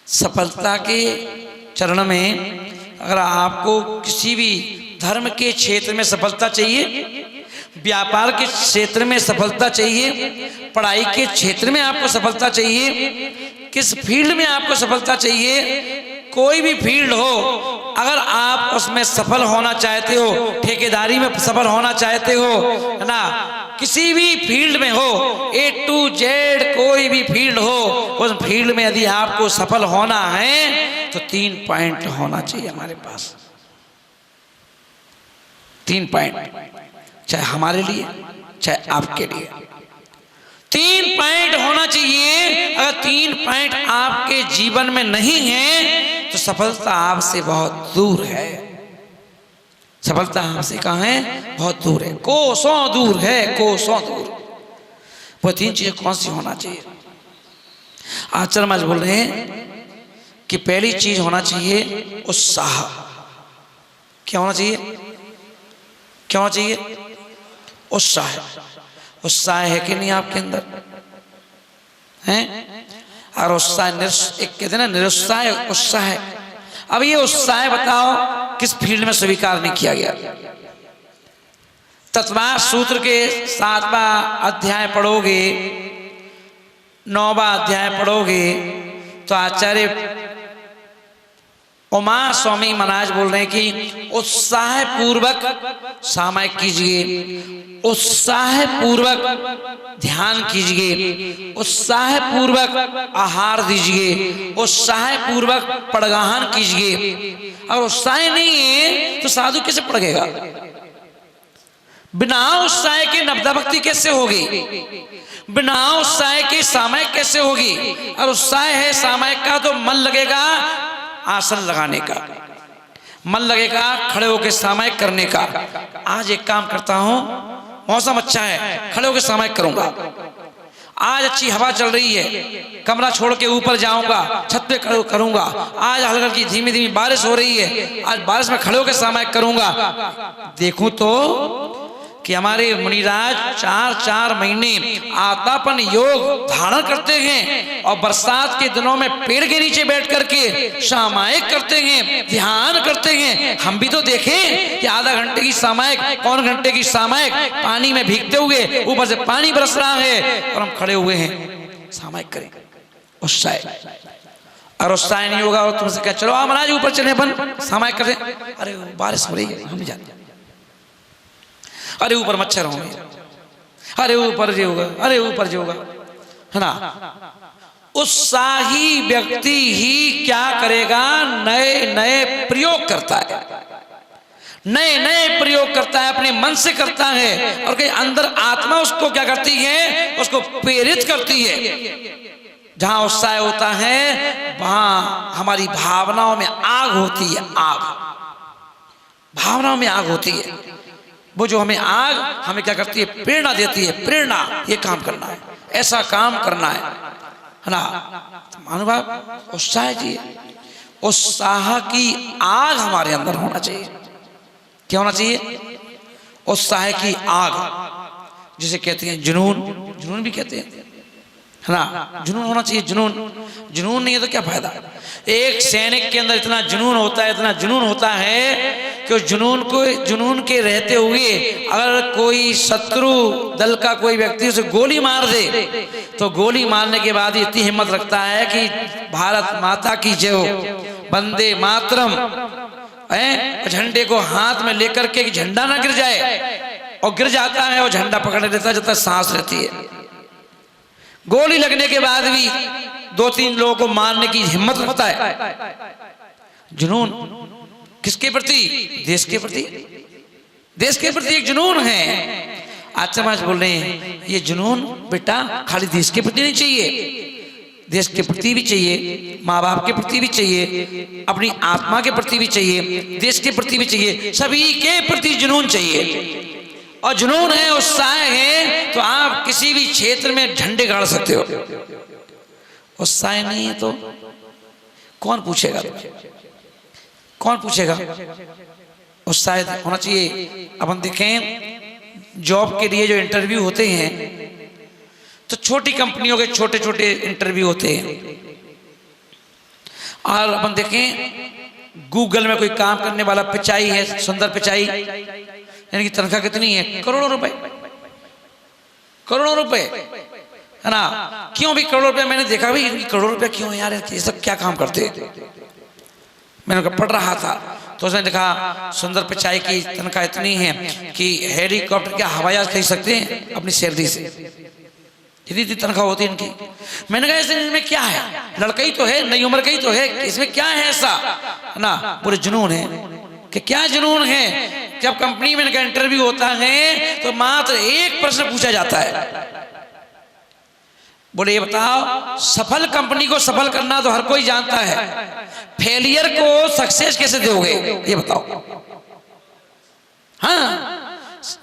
सफलता के चरण में अगर आपको किसी भी धर्म के क्षेत्र में सफलता चाहिए, व्यापार के क्षेत्र में सफलता चाहिए, पढ़ाई के क्षेत्र में आपको सफलता चाहिए, किस फील्ड में आपको सफलता चाहिए, कोई भी फील्ड हो, अगर आप उसमें सफल होना चाहते हो, ठेकेदारी में सफल होना चाहते हो, है ना, किसी भी फील्ड में हो, A to Z कोई भी फील्ड हो, उस फील्ड में यदि आपको सफल होना है तो 3 पॉइंट होना चाहिए हमारे पास। 3 पॉइंट, चाहे हमारे लिए चाहे आपके लिए 3 पॉइंट होना चाहिए। अगर 3 पॉइंट आपके जीवन में नहीं है तो सफलता आपसे बहुत दूर है। सफलता आपसे कहाँ है? बहुत दूर है, कोसों दूर है, कोसों दूर। वो 3 चीजें कौन सी होना चाहिए? आचार्य महाराज बोल रहे हैं कि पहली चीज होना चाहिए उत्साह। क्या होना चाहिए? क्या होना चाहिए? उत्साह। उत्साह है कि नहीं आपके अंदर? हैं? और उत्साह एक कहते हैं ना, निरुत्साह उत्साह है। अब ये उत्साह बताओ किस फील्ड में स्वीकार नहीं किया गया? तत्वार सूत्र के 7वां अध्याय पढ़ोगे, 9वां अध्याय पढ़ोगे तो आचार्य उमा स्वामी महाराज बोल रहे हैं कि उत्साह पूर्वक सामायिक कीजिए, उत्साह पूर्वक ध्यान कीजिए, उत्साह पूर्वक आहार दीजिए, उत्साह पूर्वक पड़गाहन कीजिए। अगर उत्साह नहीं है तो साधु कैसे पड़गेगा? बिना उत्साह के नवदा भक्ति कैसे होगी? बिना उत्साह के सामायिक कैसे होगी? और उत्साह है सामायिक का तो मन लगेगा आसन लगाने का, मन लगेगा खड़े होकर सामायिक करने का। आज एक काम करता हूं, मौसम अच्छा है, खड़े होकर सामायिक करूंगा। आज अच्छी हवा चल रही है, कमरा छोड़ के ऊपर जाऊंगा, छत पे करूंगा। आज हल्की हल्की धीमी धीमी बारिश हो रही है, आज बारिश में खड़े होकर सामायिक करूंगा। देखूं तो कि हमारे मुनिराज 4-4 महीने आतापन योग धारण करते हैं और बरसात के दिनों में पेड़ के नीचे बैठ करके सामायिक करते हैं, ध्यान करते हैं। हम भी तो देखें कि आधा घंटे की सामायिक, पौन घंटे की सामायिक, पानी में भीगते हुए, ऊपर से पानी बरस रहा है और हम खड़े हुए हैं, सामायिक करें। उत्साह। और उत्साह नहीं होगा और तुमसे क्या, चलो आप महाराज ऊपर चले, अपन सामायिक करें। अरे बारिश हो रही है, हम नहीं जाते। अरे ऊपर मच्छर होंगे, अरे ऊपर जो होगा, अरे ऊपर जो होगा, है ना। उत्साही व्यक्ति ही क्या करेगा? नए नए प्रयोग करता है, नए नए प्रयोग करता है, अपने मन से करता है। और कहीं अंदर आत्मा उसको क्या करती है? उसको प्रेरित करती है। जहां उत्साह होता है वहां हमारी भावनाओं में आग होती है, आग, भावनाओं में आग होती है। वो जो हमें आग हमें क्या करती है? प्रेरणा देती है। प्रेरणा, ये काम करना है, ऐसा काम करना है ना। महानुभाव, उत्साह जी, उत्साह की आग हमारे अंदर होना चाहिए। क्या होना चाहिए? उत्साह की आग, जिसे कहते हैं जुनून, जुनून भी कहते हैं, है ना। जुनून होना चाहिए, जुनून। जुनून नहीं है तो क्या फायदा? एक सैनिक के अंदर इतना जुनून होता है, इतना जुनून होता है कि उस जुनून के रहते हुए अगर कोई शत्रु दल का कोई व्यक्ति उसे गोली मार दे तो गोली मारने के बाद इतनी हिम्मत रखता है कि भारत माता की जय हो, वंदे मातरम, झंडे को हाथ में लेकर के झंडा ना गिर जाए, और गिर जाता है और झंडा पकड़े रहता है जब तक सांस रहती है। गोली लगने के बाद भी 2-3 लोगों को मारने की हिम्मत रखता है। जुनून किसके प्रति? देश के प्रति। देश के प्रति एक जुनून है। आचार्य महाराज बोल रहे हैं ये जुनून बेटा खाली देश के प्रति नहीं चाहिए, देश के प्रति भी चाहिए, माँ बाप के प्रति भी चाहिए, अपनी आत्मा के प्रति भी चाहिए, देश के प्रति भी चाहिए, सभी के प्रति जुनून चाहिए। और जुनून है, उत्साह है तो आप किसी भी क्षेत्र में झंडे गाड़ सकते हो। उत्साह नहीं है तो कौन पूछेगा? कौन पूछेगा? उत्साह होना चाहिए। अपन देखें जॉब के लिए जो इंटरव्यू होते हैं तो छोटी कंपनियों के छोटे छोटे इंटरव्यू होते हैं। और अपन देखें गूगल में कोई काम करने वाला पिचाई है, सुंदर पिचाई, यानी कि तनख्वाह कितनी है? करोड़ों रुपए, करोड़ों रुपए, है ना। क्यों भी करोड़ों रुपए? मैंने देखा भाई इनकी करोड़ों रुपए क्यों है यार, ये सब क्या काम करते हैं? मैंने पढ़ रहा था तो उसने लिखा सुंदर पिचाई की तनख्वाह इतनी है कि हेलीकॉप्टर क्या हवाई जहाज खरीद सकते हैं अपनी सैलरी से, इतनी तनख्वाह होती है इनकी। मैंने कहा इसमें क्या है, लड़का ही तो है, नई उम्र का ही तो है, इसमें क्या है ऐसा, है ना। पूरे जुनून है कि क्या जुनून है। जब कंपनी में इनका इंटरव्यू होता है तो मात्र एक प्रश्न पूछा जाता है, बोले ये बताओ सफल कंपनी को सफल करना तो हर कोई जानता है, फेलियर को सक्सेस कैसे दोगे ये बताओ। हाँ,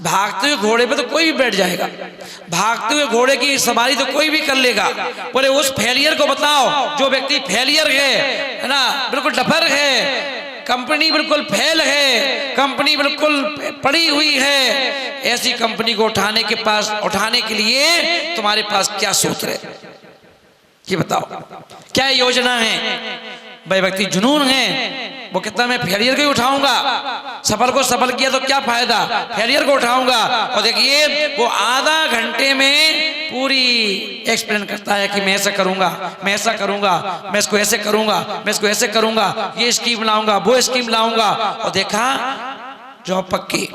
भागते हुए घोड़े पे तो कोई भी बैठ जाएगा, भागते हुए घोड़े की सवारी तो कोई भी कर लेगा, बोले उस फेलियर को बताओ जो व्यक्ति फेलियर है ना, बिल्कुल डफर है, कंपनी बिल्कुल फेल है, कंपनी बिल्कुल पड़ी हुई है, ऐसी कंपनी को उठाने के लिए तुम्हारे पास क्या सूत्र है ये बताओ, क्या योजना है। भाई व्यक्ति जुनून है, वो कहता मैं फेलियर को ही उठाऊंगा, सफल को सफल किया तो क्या फायदा, फेलियर को उठाऊंगा। और देखिए वो आधा घंटे में पूरी एक्सप्लेन करता है कि मैं ऐसा करूंगा, मैं ऐसा करूंगा, मैं इसको ऐसे करूंगा, मैं इसको ऐसे करूंगा, ये स्कीम लाऊंगा, वो स्कीम लाऊंगा। और देखा जॉब पक्की,